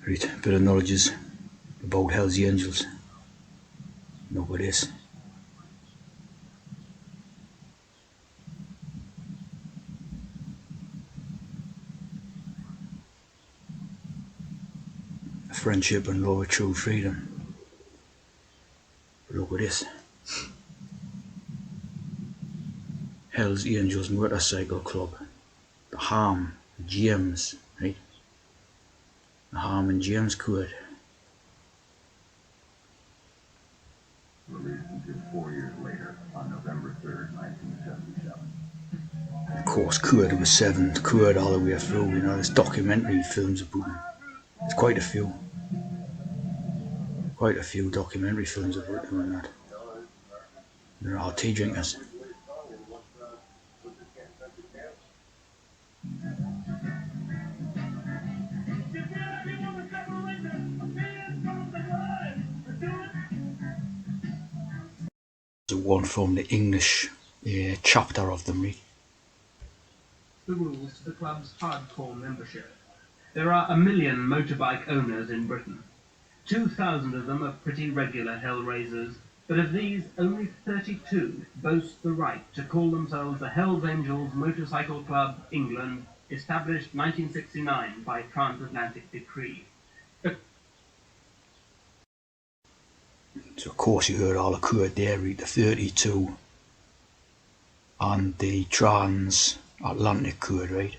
Right, a bit of knowledge about Hell's Angels. Look at this. Friendship and love of true freedom. Look at this. Hell's Angels Motorcycle Club. The Harm James, right? The Harm and James Code. Released until 4 years later, on November 3rd, 1977. Of course, Code was 7, Code all the way through, there's documentary films about him. There's quite a few. Quite a few documentary films about him and that. They're all tea drinkers. The one from the English chapter of them, right? The rules to the club's hardcore membership. There are 1 million motorbike owners in Britain. 2,000 of them are pretty regular hellraisers, but of these, only 32 boast the right to call themselves the Hells Angels Motorcycle Club, England, established 1969 by transatlantic decree. So of course you heard all the Code there, right? The 32 and the transatlantic Code, right?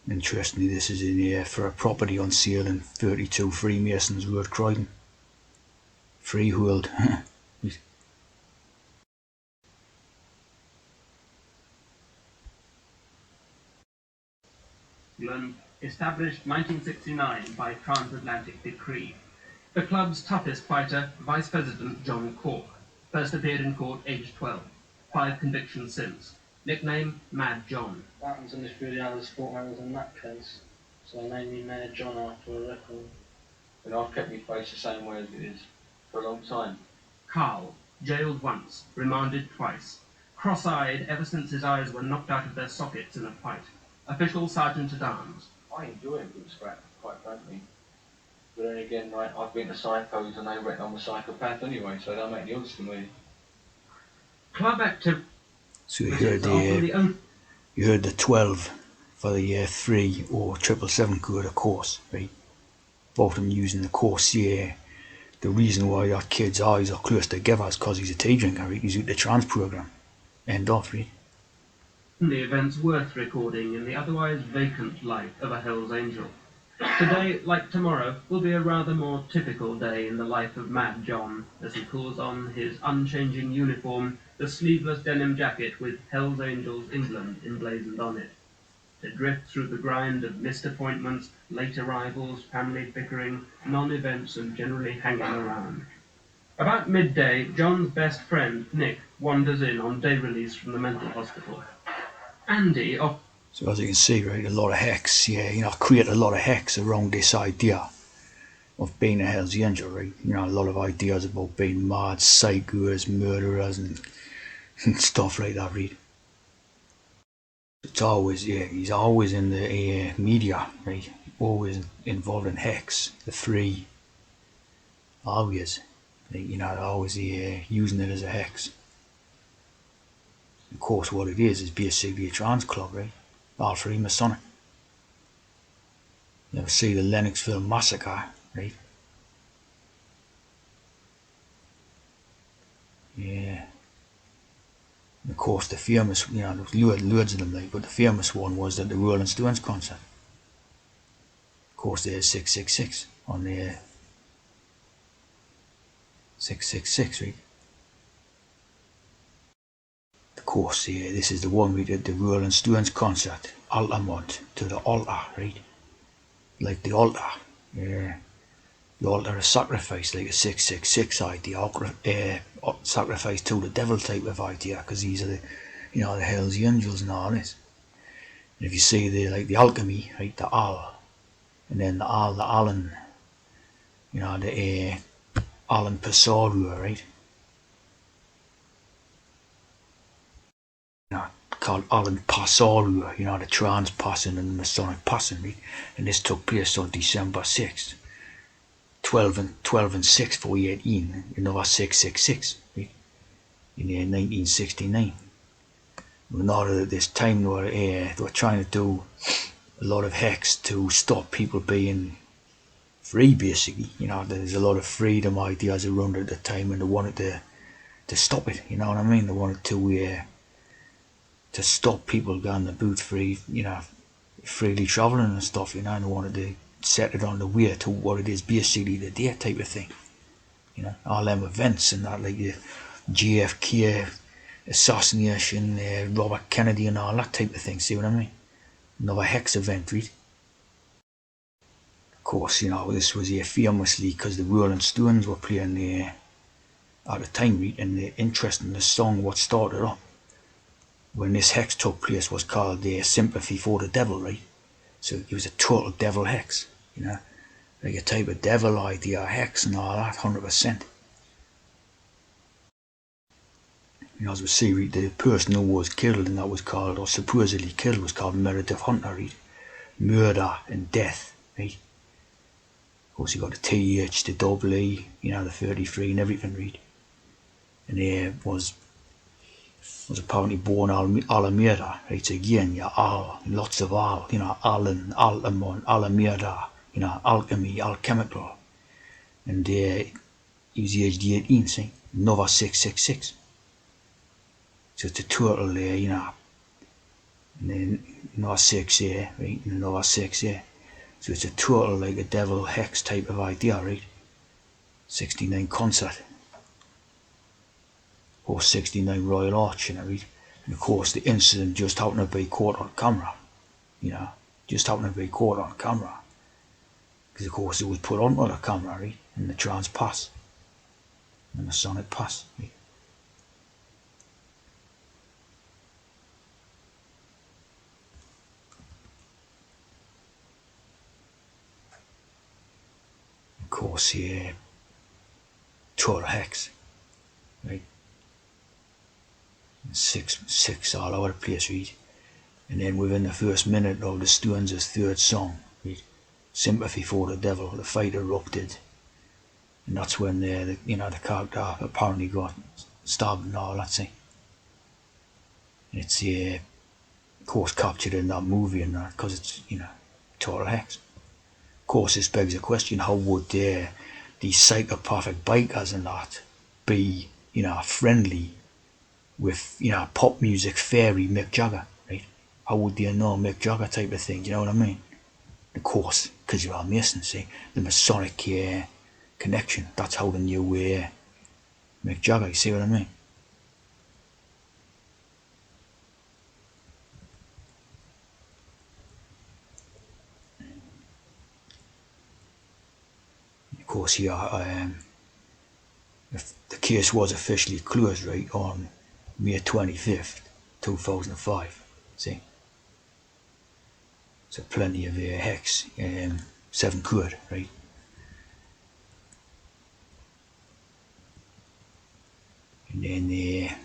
Interestingly, this is in here for a property on sale in 32 Freemasons Road, Croydon. Freehold. England, established 1969 by transatlantic decree. The club's toughest fighter, Vice President John Cork, first appeared in court aged 12. 5 convictions since. Nickname, Mad John. What happens in this video is sport man was a nutcase, so they named me Mad John after a record. And I've kept my face the same way as it is for a long time. Carl, jailed once, remanded twice. Cross-eyed ever since his eyes were knocked out of their sockets in a fight. Official Sergeant-at-Arms. I enjoy a good scrap, quite frankly. But then again, like, I've been to psychos and they reckon I'm a psychopath anyway, so they'll make the odds to me. Club active. So you heard the 12 for the 3 or 777 Code, of course, right? Both of them using the course, yeah. The reason why that kid's eyes are close together is because he's a tea drinker, right? He's out the trans program. End off, right? The events worth recording in the otherwise vacant life of a Hell's Angel. Today, like tomorrow, will be a rather more typical day in the life of Mad John, as he pulls on his unchanging uniform, the sleeveless denim jacket with Hell's Angels England emblazoned on it. To drift through the grind of missed appointments, late arrivals, family bickering, non-events, and generally hanging around. About midday, John's best friend, Nick, wanders in on day release from the mental hospital. Andy, So as you can see, right, a lot of hex, create a lot of hex around this idea of being a Hell's Angel, right? A lot of ideas about being mad, psychos, murderers, and stuff like that, right? It's always, he's always in the media, right? Always involved in hex, the 3, always, always using it as a hex. Of course, what it is basically a trans club, right? All Freemasonic. You ever see the Lennoxville Massacre, right? Yeah. And of course, the famous, there was loads of them, but the famous one was at the Rolling Stones concert. Of course, there's 666 on the 666, right? Of course, this is the one we did the Rolling Stones concert, Altamont, to the altar, right? Like the altar, the altar of sacrifice, like a 666 idea, sacrifice to the devil type of idea, because these are the Hell's Angels and all this. And if you see the alchemy, right, the Al, and then the Alan, the Alan Pesaro, right? called Alan Passalu, the trans passing and the Masonic passing, right? And this took place on December 6th, 12 and 6 for 18, another 666, right? In 1969. Not at this time they were trying to do a lot of hex to stop people being free, basically. There's a lot of freedom ideas around at the time, and they wanted to stop it. You know what I mean? They wanted to stop people going the boot free, freely traveling and stuff. And they wanted to set it on the way to what it is basically today, type of thing. All them events and that, like the JFK assassination, Robert Kennedy and all that type of thing. See what I mean? Another hex event, right? Of course, this was famously because the Rolling Stones were playing at the time, right? And the interest in the song what started up when this hex took place was called Sympathy for the Devil, right? So it was a total devil hex, like a type of devil idea hex and all that, 100%. As we see, right, the person who was killed and that was called, or supposedly killed, was called Meredith Hunter, right? Murder and death, right? Of course, you got the TH, the double E, the 33 and everything, right? And he was apparently born Alameda, right? So again, Al, lots of Al, Alan, Altamont, Alameda, alchemy, alchemical. And he was aged 18, see? Another 666. So it's a total there, and then another 6 here, right? And another 6 here. So it's a total like a devil hex type of idea, right? 69 concert. Or 69 Royal Arch, right? And of course the incident just happened to be caught on camera, just happened to be caught on camera. Because of course it was put onto the camera, right? In the trans pass, the Masonic pass, right? Of course, total hex, right? Six all over the place, right? And then within the first minute of the Stones' third song, right? Sympathy for the Devil, the fight erupted. And that's when the character apparently got stabbed and all that, see? And it's of course captured in that movie and that, because it's, total hex. Of course, this begs the question, how would these psychopathic bikers and that be, friendly with, pop music fairy Mick Jagger, right? How would they know Mick Jagger type of thing, do you know what I mean? Of course, because you're all Mason, see? The Masonic connection, that's how they knew Mick Jagger, you see what I mean? Of course, the case was officially closed, right, on May 25th, 2005, see? So plenty of hex, 7 quid, right? And then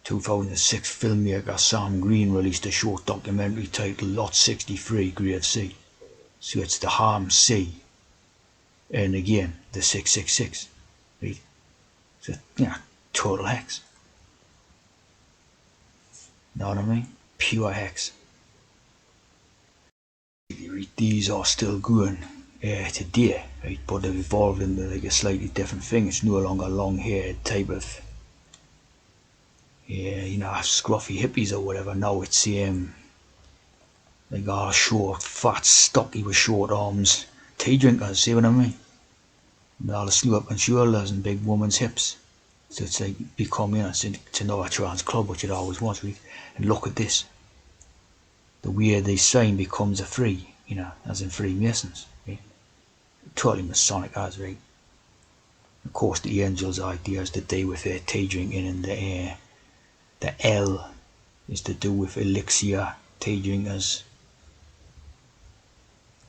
2006 filmmaker Sam Green released a short documentary titled Lot 63 Grave C. So it's the Harm C, and again the 666, right? So total hex. Know what I mean? Pure hex. These are still going today, right? But they've evolved into like a slightly different thing. It's no longer long-haired type of, scruffy hippies or whatever. Now it's like all short, fat, stocky with short arms tea drinkers. See what I mean? And all the sloping shoulders and big woman's hips. So it's like become, it's another trans club, which it always was, right? And look at this. The way they sign becomes a free, as in Freemasons, right? Totally Masonic as, right? Of course, the angels' idea is to do with tea drinking, and the L is to do with elixir tea drinkers,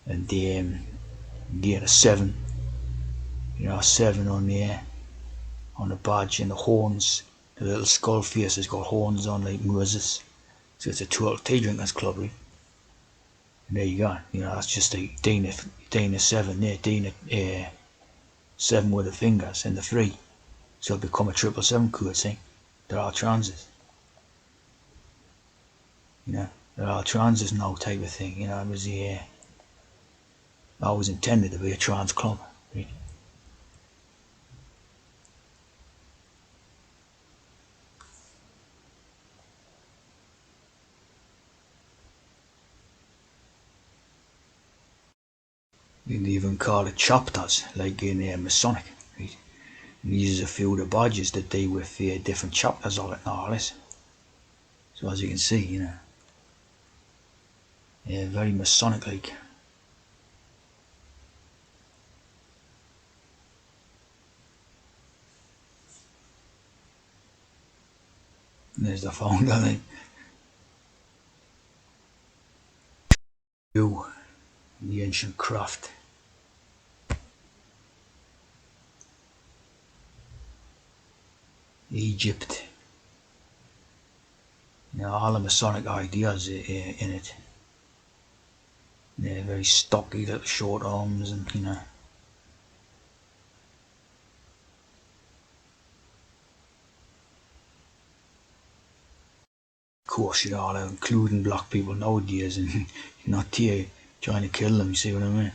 and then again a 7, a 7 on the badge, and the horns The little skull face has got horns on like Moses. So it's a total tea drinkers club, right? And there you go. You know, that's just a Dana 7 there, Dana 7 with the fingers and the 3. So it'll become a 777 code, see? They're all transes. You know, they're all transes now type of thing. You know, it was always intended to be a trans club, right? You can even call it chapters, like in Masonic, right? And uses a few of the badges that they with different chapters of it and all this. So as you can see, you know, very Masonic like. And there's the founder, like. You, the ancient craft. Egypt. You know, all the Masonic ideas in it. They're very stocky little short arms and, you know. Of course, you know, including black people nowadays and you're not here trying to kill them, you see what I mean?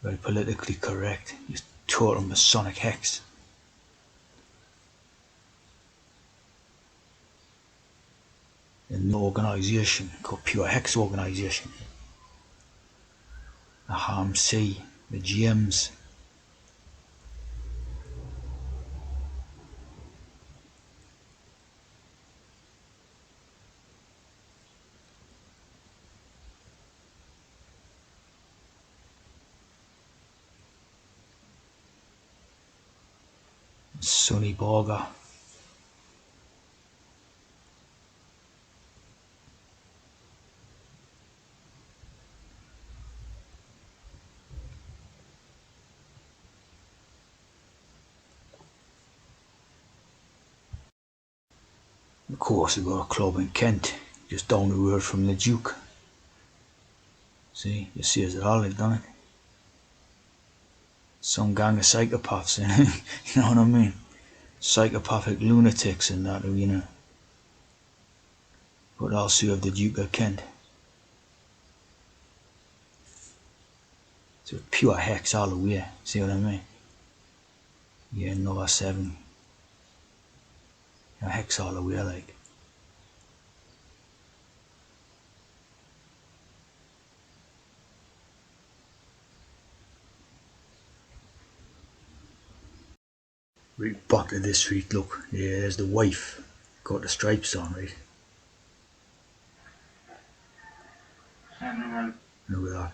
Very politically correct. Just total Masonic hex. An organisation called Pure Hex Organisation. The HAMC, the GMs. Sonny Borger. Of course, we've got a club in Kent, just down the road from the Duke. See, you see as it all, they've done it. Some gang of psychopaths in it, you know what I mean? Psychopathic lunatics and that, you know. But also you have the Duke of Kent. So pure hex all the way, see what I mean? Yeah, another 7. You know, hex all the way, like. Right back of this street, look, yeah, there's the wife, got the stripes on, right? Look at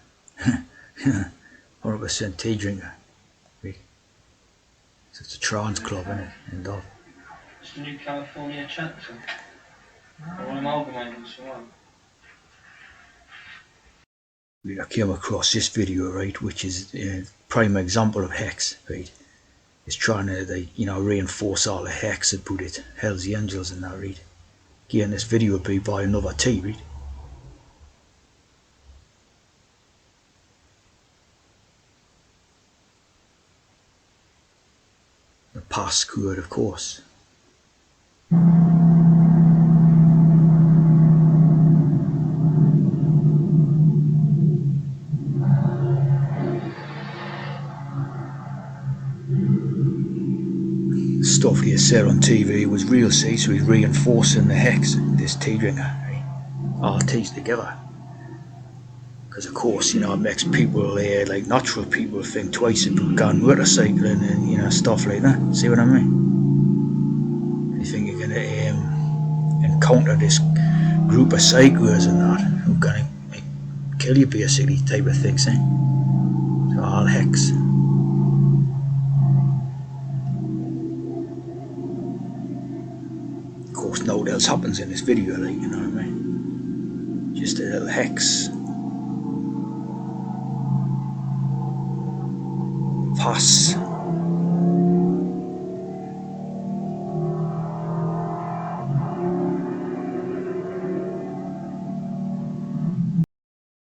that. 100% tea drinker, right? So it's a trans club, isn't it? And all. It's the new California chapter. Or amalgamated for one. I came across this video, right, which is a prime example of hex, right? It's trying to, you know, reinforce all the hex and put it, Hell's Angels and that, right? Again, this video would be by another T, right? The passcode, of course. Stuff he said on TV was real, see, so he's reinforcing the hex, this tea drinker, right? All teas together. Because of course, you know, it makes people, like natural people, think twice about going motorcycling and, you know, stuff like that. See what I mean? You think you're going to encounter this group of psychos and that, who are going to kill you basically, type of thing, see? So all hex. Of course, nothing else happens in this video, like, you know what I mean? Just a little hex. Pass.